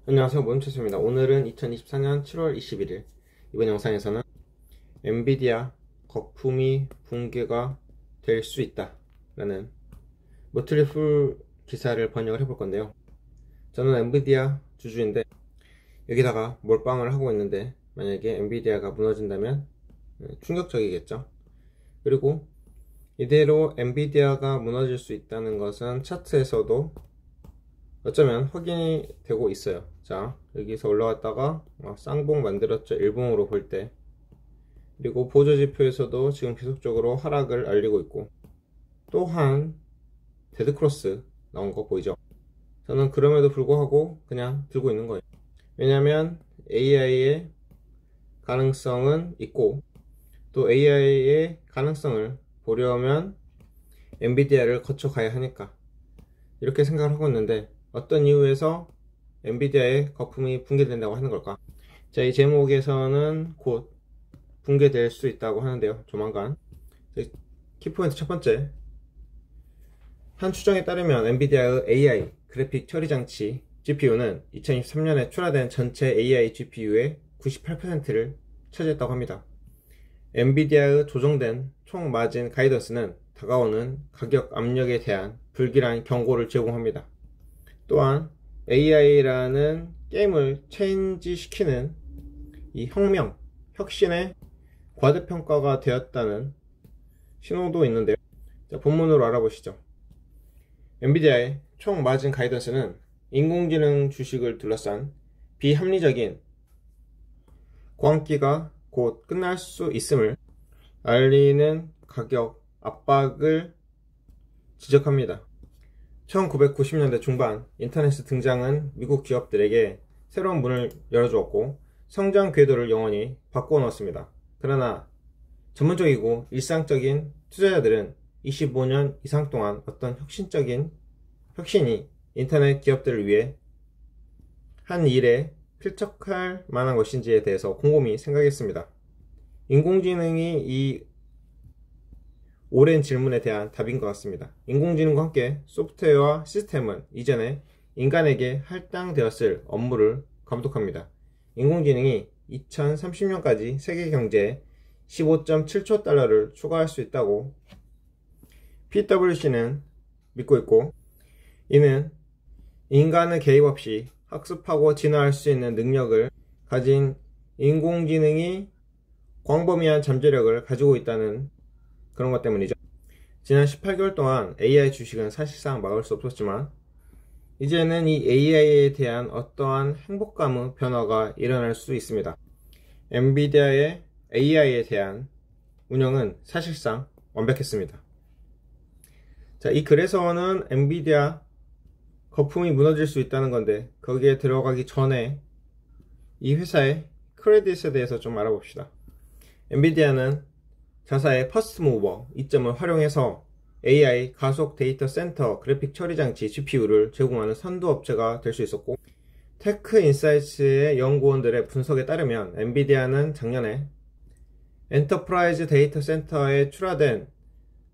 안녕하세요, 모임채수입니다. 오늘은 2024년 7월 21일. 이번 영상에서는 엔비디아 거품이 붕괴가 될 수 있다 라는 모틀리 풀 기사를 번역을 해볼 건데요. 저는 엔비디아 주주인데 여기다가 몰빵을 하고 있는데, 만약에 엔비디아가 무너진다면 충격적이겠죠. 그리고 이대로 엔비디아가 무너질 수 있다는 것은 차트에서도 어쩌면 확인이 되고 있어요. 자, 여기서 올라왔다가 쌍봉 만들었죠, 일봉으로 볼 때. 그리고 보조지표에서도 지금 계속적으로 하락을 알리고 있고, 또한 데드크로스 나온 거 보이죠? 저는 그럼에도 불구하고 그냥 들고 있는 거예요. 왜냐면 AI의 가능성은 있고, 또 AI의 가능성을 보려면 엔비디아를 거쳐 가야 하니까 이렇게 생각을 하고 있는데, 어떤 이유에서 엔비디아의 거품이 붕괴된다고 하는 걸까? 자, 이 제목에서는 곧 붕괴될 수 있다고 하는데요, 조만간. 키포인트 첫 번째, 한 추정에 따르면 엔비디아의 AI 그래픽 처리 장치 GPU는 2023년에 출하된 전체 AI GPU의 98%를 차지했다고 합니다. 엔비디아의 조정된 총 마진 가이던스는 다가오는 가격 압력에 대한 불길한 경고를 제공합니다. 또한 AI라는 게임을 체인지시키는 이 혁명, 혁신의 과대평가가 되었다는 신호도 있는데요. 자, 본문으로 알아보시죠. 엔비디아의 총 마진 가이던스는 인공지능 주식을 둘러싼 비합리적인 광기가 곧 끝날 수 있음을 알리는 가격 압박을 지적합니다. 1990년대 중반 인터넷의 등장은 미국 기업들에게 새로운 문을 열어주었고 성장 궤도를 영원히 바꾸어 놓았습니다. 그러나 전문적이고 일상적인 투자자들은 25년 이상 동안 어떤 혁신이 인터넷 기업들을 위해 한 일에 필적할 만한 것인지에 대해서 곰곰이 생각했습니다. 인공지능이 이 오랜 질문에 대한 답인 것 같습니다. 인공지능과 함께 소프트웨어와 시스템은 이전에 인간에게 할당되었을 업무를 감독합니다. 인공지능이 2030년까지 세계 경제에 15.7조 달러를 추가할 수 있다고 PwC는 믿고 있고, 이는 인간의 개입 없이 학습하고 진화할 수 있는 능력을 가진 인공지능이 광범위한 잠재력을 가지고 있다는 그런 것 때문이죠. 지난 18개월 동안 AI 주식은 사실상 막을 수 없었지만, 이제는 이 AI에 대한 어떠한 행복감의 변화가 일어날 수 있습니다. 엔비디아의 AI에 대한 운영은 사실상 완벽했습니다. 자, 이 글에서는 엔비디아 거품이 무너질 수 있다는 건데, 거기에 들어가기 전에 이 회사의 크레딧에 대해서 좀 알아봅시다. 엔비디아는 자사의 퍼스트 무버 이점을 활용해서 AI 가속 데이터 센터 그래픽 처리 장치 GPU를 제공하는 선두 업체가 될 수 있었고, 테크 인사이츠의 연구원들의 분석에 따르면 엔비디아는 작년에 엔터프라이즈 데이터 센터에 출하된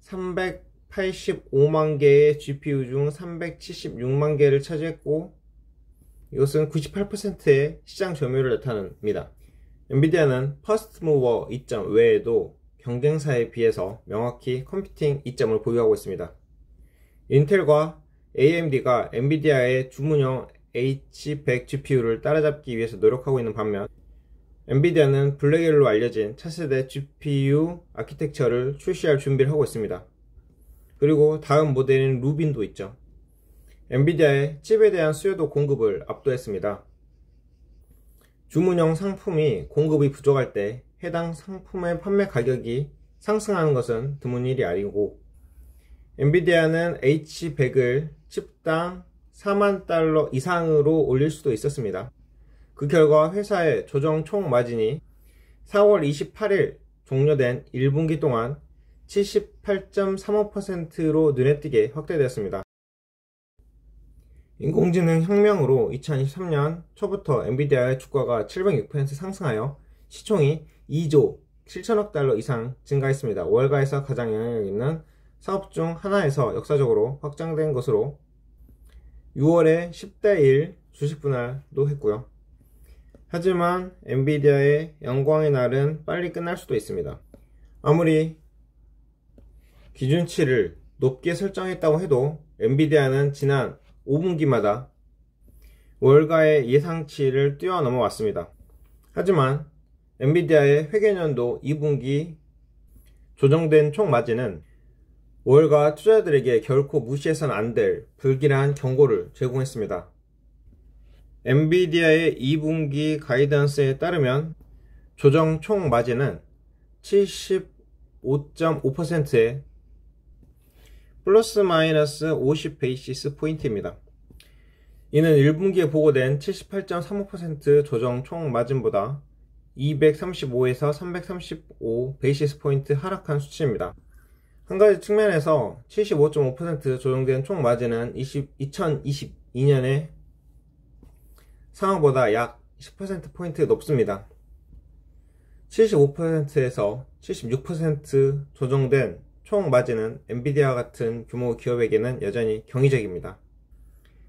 385만 개의 GPU 중 376만 개를 차지했고, 이것은 98%의 시장 점유율을 나타냅니다. 엔비디아는 퍼스트 무버 이점 외에도 경쟁사에 비해서 명확히 컴퓨팅 이점을 보유하고 있습니다. 인텔과 AMD가 엔비디아의 주문형 H100 GPU를 따라잡기 위해서 노력하고 있는 반면, 엔비디아는 블랙엘로 알려진 차세대 GPU 아키텍처를 출시할 준비를 하고 있습니다. 그리고 다음 모델인 루빈도 있죠. 엔비디아의 칩에 대한 수요도 공급을 압도했습니다. 주문형 상품이 공급이 부족할 때 해당 상품의 판매 가격이 상승하는 것은 드문 일이 아니고, 엔비디아는 H100을 칩당 4만 달러 이상으로 올릴 수도 있었습니다. 그 결과 회사의 조정 총 마진이 4월 28일 종료된 1분기 동안 78.35%로 눈에 띄게 확대되었습니다. 인공지능 혁명으로 2023년 초부터 엔비디아의 주가가 706% 상승하여 시총이 2조 7천억 달러 이상 증가했습니다. 월가에서 가장 영향력 있는 사업 중 하나에서 역사적으로 확장된 것으로 6월에 10대 1 주식 분할도 했고요. 하지만 엔비디아의 영광의 날은 빨리 끝날 수도 있습니다. 아무리 기준치를 높게 설정했다고 해도 엔비디아는 지난 5분기마다 월가의 예상치를 뛰어넘어 왔습니다. 하지만 엔비디아의 회계연도 2분기 조정된 총 마진은 월가 투자자들에게 결코 무시해서는 안 될 불길한 경고를 제공했습니다. 엔비디아의 2분기 가이던스에 따르면 조정 총 마진은 75.5%의 플러스 마이너스 50 베이시스 포인트입니다. 이는 1분기에 보고된 78.35% 조정 총 마진보다 235에서 335 베이시스 포인트 하락한 수치입니다. 한 가지 측면에서 75.5% 조정된 총 마진은 2022년의 상황보다 약 10%포인트 높습니다. 75%에서 76% 조정된 총 마진은 엔비디아 같은 규모 기업에게는 여전히 경이적입니다.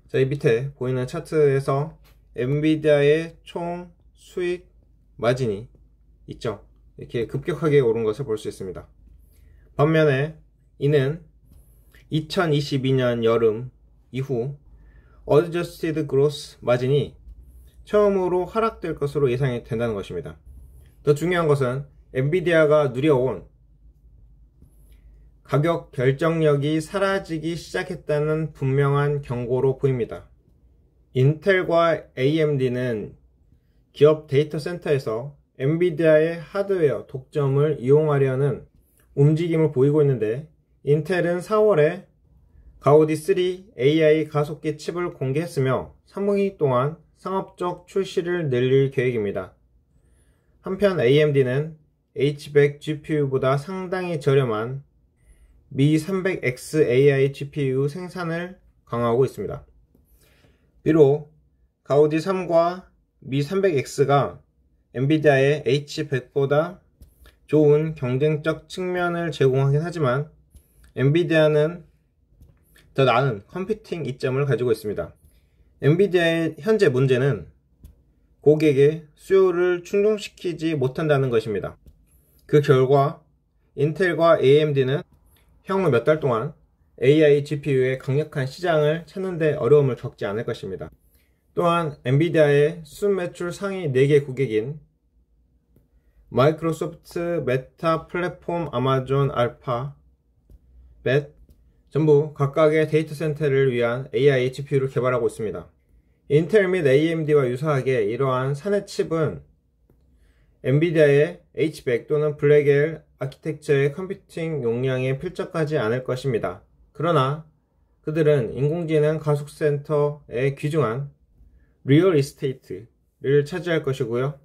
자, 이 밑에 보이는 차트에서 엔비디아의 총 수익 마진이 있죠. 이렇게 급격하게 오른 것을 볼 수 있습니다. 반면에 이는 2022년 여름 이후 Adjusted Gross 마진이 처음으로 하락될 것으로 예상이 된다는 것입니다. 더 중요한 것은 엔비디아가 누려온 가격 결정력이 사라지기 시작했다는 분명한 경고로 보입니다. 인텔과 AMD는 기업 데이터 센터에서 엔비디아의 하드웨어 독점을 이용하려는 움직임을 보이고 있는데, 인텔은 4월에 가우디 3 AI 가속기 칩을 공개했으며 3분기 동안 상업적 출시를 늘릴 계획입니다. 한편 AMD는 H100 GPU보다 상당히 저렴한 미 300X AI GPU 생산을 강화하고 있습니다. 비록 가우디 3과 미 300X가 엔비디아의 H100보다 좋은 경쟁적 측면을 제공하긴 하지만 엔비디아는 더 나은 컴퓨팅 이점을 가지고 있습니다. 엔비디아의 현재 문제는 고객의 수요를 충족시키지 못한다는 것입니다. 그 결과 인텔과 AMD는 향후 몇 달 동안 AI GPU의 강력한 시장을 찾는 데 어려움을 겪지 않을 것입니다. 또한 엔비디아의 순매출 상위 4개 고객인 마이크로소프트, 메타, 플랫폼, 아마존, 알파, 벳 전부 각각의 데이터 센터를 위한 AI GPU를 개발하고 있습니다. 인텔 및 AMD와 유사하게 이러한 사내 칩은 엔비디아의 H100 또는 블랙엘 아키텍처의 컴퓨팅 용량에 필적하지 않을 것입니다. 그러나 그들은 인공지능 가속센터에 귀중한 리얼 이스테이트를 차지할 것이고요.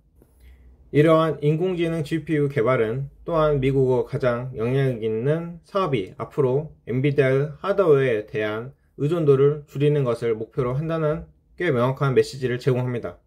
이러한 인공지능 GPU 개발은 또한 미국의 가장 영향력 있는 사업이 앞으로 엔비디아의 하드웨어에 대한 의존도를 줄이는 것을 목표로 한다는 꽤 명확한 메시지를 제공합니다.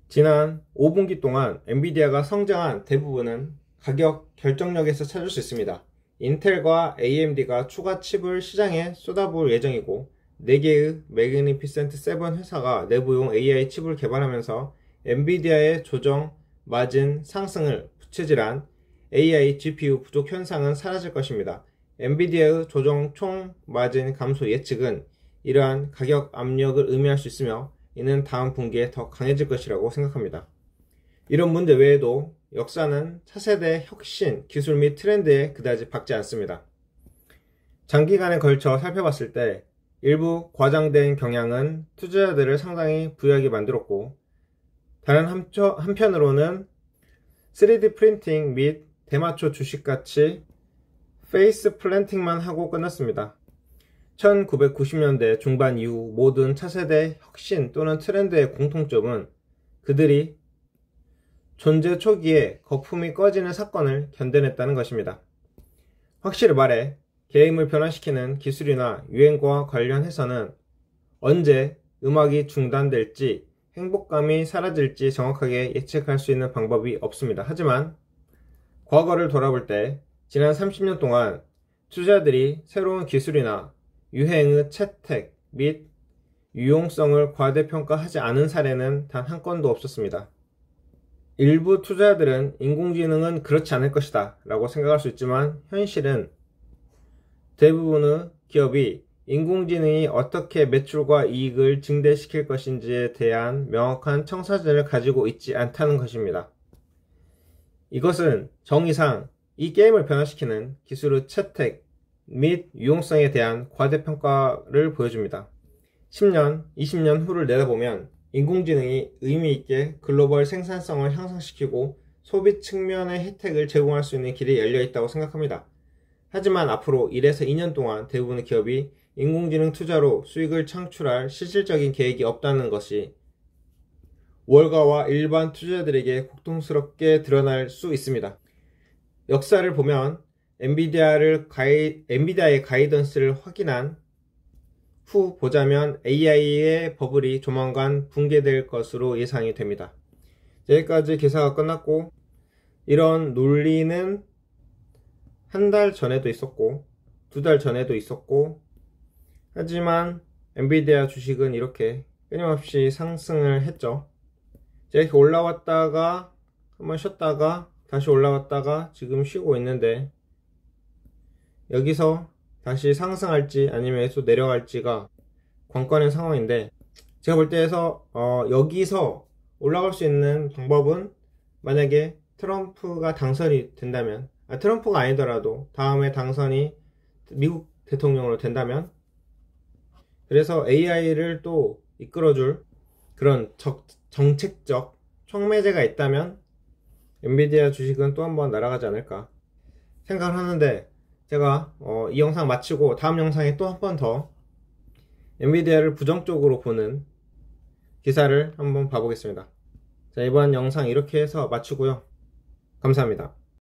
지난 5분기 동안 엔비디아가 성장한 대부분은 가격 결정력에서 찾을 수 있습니다. 인텔과 AMD가 추가 칩을 시장에 쏟아부을 예정이고 4개의 매그니피센트 7 회사가 내부용 AI 칩을 개발하면서 엔비디아의 조정 마진 상승을 부채질한 AI GPU 부족 현상은 사라질 것입니다. 엔비디아의 조정 총 마진 감소 예측은 이러한 가격 압력을 의미할 수 있으며 이는 다음 분기에 더 강해질 것이라고 생각합니다. 이런 문제 외에도 역사는 차세대 혁신, 기술 및 트렌드에 그다지 박지 않습니다. 장기간에 걸쳐 살펴봤을 때 일부 과장된 경향은 투자자들을 상당히 부유하게 만들었고, 다른 한편으로는 3D 프린팅 및 대마초 주식같이 페이스 플랜팅만 하고 끝났습니다. 1990년대 중반 이후 모든 차세대 혁신 또는 트렌드의 공통점은 그들이 존재 초기에 거품이 꺼지는 사건을 견뎌냈다는 것입니다. 확실히 말해 게임을 변화시키는 기술이나 유행과 관련해서는 언제 음악이 중단될지 행복감이 사라질지 정확하게 예측할 수 있는 방법이 없습니다. 하지만 과거를 돌아볼 때 지난 30년 동안 투자자들이 새로운 기술이나 유행의 채택 및 유용성을 과대평가하지 않은 사례는 단 한 건도 없었습니다. 일부 투자자들은 인공지능은 그렇지 않을 것이다 라고 생각할 수 있지만 현실은 대부분의 기업이 인공지능이 어떻게 매출과 이익을 증대시킬 것인지에 대한 명확한 청사진을 가지고 있지 않다는 것입니다. 이것은 정의상 이 게임을 변화시키는 기술의 채택 및 유용성에 대한 과대평가를 보여줍니다. 10년, 20년 후를 내다보면 인공지능이 의미있게 글로벌 생산성을 향상시키고 소비 측면의 혜택을 제공할 수 있는 길이 열려 있다고 생각합니다. 하지만 앞으로 1에서 2년 동안 대부분의 기업이 인공지능 투자로 수익을 창출할 실질적인 계획이 없다는 것이 월가와 일반 투자자들에게 공통스럽게 드러날 수 있습니다. 역사를 보면 엔비디아의 가이던스를 확인한 후 보자면 AI의 버블이 조만간 붕괴될 것으로 예상이 됩니다. 여기까지 기사가 끝났고, 이런 논리는 한 달 전에도 있었고 2달 전에도 있었고, 하지만 엔비디아 주식은 이렇게 끊임없이 상승을 했죠. 이렇게 올라왔다가 한번 쉬었다가 다시 올라왔다가 지금 쉬고 있는데, 여기서 다시 상승할지 아니면 계속 내려갈지가 관건의 상황인데, 제가 볼 때에서 여기서 올라갈 수 있는 방법은 만약에 트럼프가 당선이 된다면, 트럼프가 아니더라도 다음에 당선이 미국 대통령으로 된다면, 그래서 AI를 또 이끌어줄 그런 정책적 촉매제가 있다면 엔비디아 주식은 또 한번 날아가지 않을까 생각을 하는데, 제가 이 영상 마치고 다음 영상에 또 한 번 더 엔비디아를 부정적으로 보는 기사를 한번 봐보겠습니다. 자, 이번 영상 이렇게 해서 마치고요. 감사합니다.